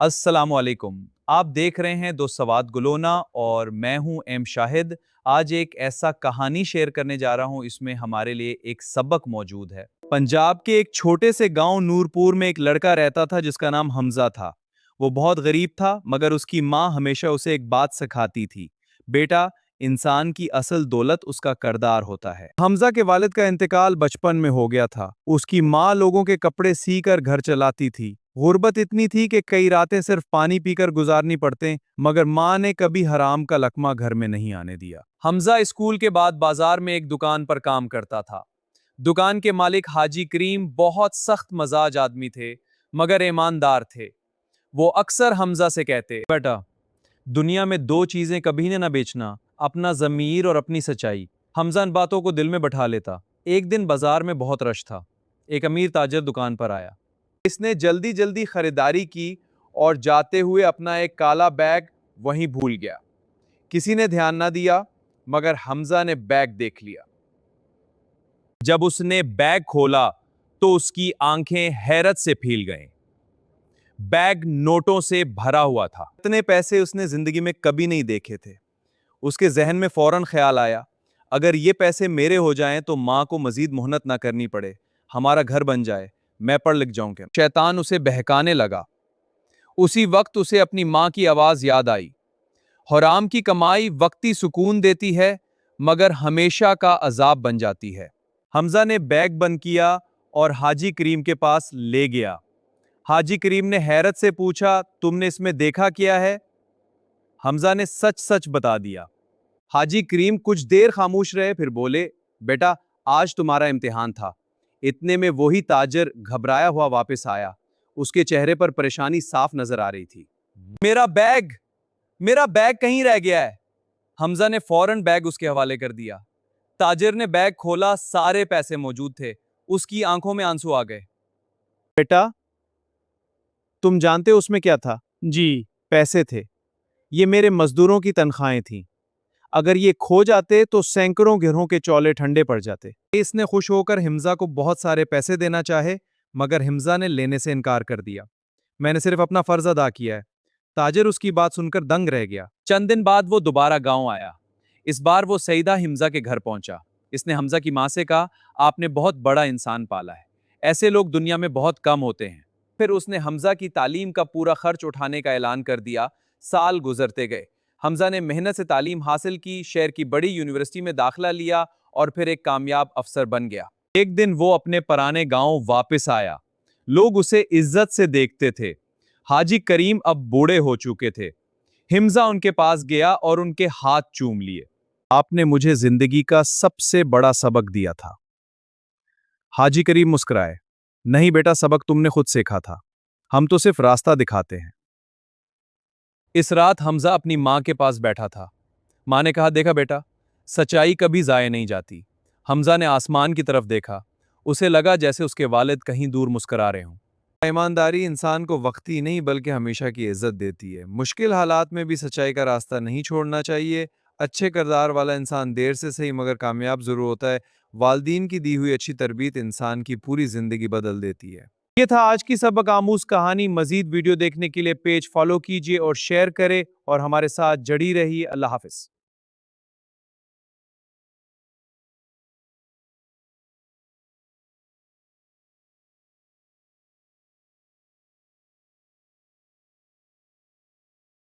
अस्सलाम वालेकुम। आप देख रहे हैं दो सवाद गुलोना और मैं हूं एम शाहिद। आज एक ऐसा कहानी शेयर करने जा रहा हूं, इसमें हमारे लिए एक सबक मौजूद है। पंजाब के एक छोटे से गांव नूरपुर में एक लड़का रहता था जिसका नाम हमजा था। वो बहुत गरीब था, मगर उसकी माँ हमेशा उसे एक बात सिखाती थी, बेटा, इंसान की असल दौलत उसका करदार होता है। हमजा के वालिद का इंतकाल बचपन में हो गया था। उसकी माँ लोगों के कपड़े सीकर घर चलाती थी। गुर्बत इतनी थी कि कई रातें सिर्फ पानी पीकर गुजारनी पड़ते, मगर माँ ने कभी हराम का लकमा घर में नहीं आने दिया। हमजा स्कूल के बाद बाजार में एक दुकान पर काम करता था। दुकान के मालिक हाजी करीम बहुत सख्त मजाज आदमी थे, मगर ईमानदार थे। वो अक्सर हमजा से कहते, बेटा, दुनिया में दो चीजें कभी न बेचना, अपना जमीर और अपनी सच्चाई। हमजा इन बातों को दिल में बैठा लेता। एक दिन बाजार में बहुत रश था। एक अमीर ताजर दुकान पर आया। इसने जल्दी जल्दी खरीदारी की और जाते हुए अपना एक काला बैग वहीं भूल गया। किसी ने ध्यान ना दिया, मगर हमजा ने बैग देख लिया। जब उसने बैग खोला तो उसकी आंखें हैरत से फील गईं। बैग नोटों से भरा हुआ था। इतने पैसे उसने जिंदगी में कभी नहीं देखे थे। उसके जहन में फौरन ख्याल आया, अगर ये पैसे मेरे हो जाएं तो माँ को मजीद मेहनत ना करनी पड़े, हमारा घर बन जाए, मैं पढ़ लिख जाऊंगा। शैतान उसे बहकाने लगा। उसी वक्त उसे अपनी माँ की आवाज याद आई, हराम की कमाई वक्ती सुकून देती है, मगर हमेशा का अजाब बन जाती है। हमजा ने बैग बंद किया और हाजी करीम के पास ले गया। हाजी करीम ने हैरत से पूछा, तुमने इसमें देखा क्या है? हमजा ने सच सच बता दिया। हाजी करीम कुछ देर खामोश रहे, फिर बोले, बेटा, आज तुम्हारा इम्तिहान था। इतने में वही ताजर घबराया हुआ वापस आया। उसके चेहरे पर परेशानी साफ नजर आ रही थी। मेरा बैग, मेरा बैग कहीं रह गया है। हमजा ने फौरन बैग उसके हवाले कर दिया। ताजिर ने बैग खोला, सारे पैसे मौजूद थे। उसकी आंखों में आंसू आ गए। बेटा, तुम जानते हो उसमें क्या था? जी, पैसे थे। ये मेरे मजदूरों की तनख्वाहें थीं। अगर ये खो जाते तो सैकड़ों गिरोह के चौले ठंडे पड़ जाते। इसने खुश होकर हिम्जा को बहुत सारे पैसे देना चाहे, मगर हिम्जा ने लेने से इनकार कर दिया। मैंने सिर्फ अपना फर्ज अदा किया है। ताजिर उसकी बात सुनकर दंग रह गया। चंद दिन बाद वो दोबारा गांव आया। इस बार वो सईदा हिम्जा के घर पहुंचा। इसने हमजा की मां से कहा, आपने बहुत बड़ा इंसान पाला है, ऐसे लोग दुनिया में बहुत कम होते हैं। फिर उसने हमजा की तालीम का पूरा खर्च उठाने का ऐलान कर दिया। साल गुजरते गए। हमजा ने मेहनत से तालीम हासिल की, शहर की बड़ी यूनिवर्सिटी में दाखिला लिया और फिर एक कामयाब अफसर बन गया। एक दिन वो अपने पुराने गांव वापस आया। लोग उसे इज्जत से देखते थे। हाजी करीम अब बूढ़े हो चुके थे। हिम्जा उनके पास गया और उनके हाथ चूम लिए। आपने मुझे जिंदगी का सबसे बड़ा सबक दिया था। हाजी करीम मुस्कुराए। नहीं बेटा, सबक तुमने खुद सीखा था, हम तो सिर्फ रास्ता दिखाते हैं। इस रात हमजा अपनी मां के पास बैठा था। मां ने कहा, देखा बेटा, सच्चाई कभी जाए नहीं जाती। हमजा ने आसमान की तरफ देखा। उसे लगा जैसे उसके वालिद कहीं दूर मुस्कुरा रहे हों। ईमानदारी इंसान को वक्ती नहीं बल्कि हमेशा की इज्जत देती है। मुश्किल हालात में भी सच्चाई का रास्ता नहीं छोड़ना चाहिए। अच्छे किरदार वाला इंसान देर से सही मगर कामयाब जरूर होता है। वालदीन की दी हुई अच्छी तरबियत इंसान की पूरी जिंदगी बदल देती है। ये था आज की सबक आमूज कहानी। मजीद वीडियो देखने के लिए पेज फॉलो कीजिए और शेयर करें और हमारे साथ जड़ी रहिए। अल्लाह हाफिज।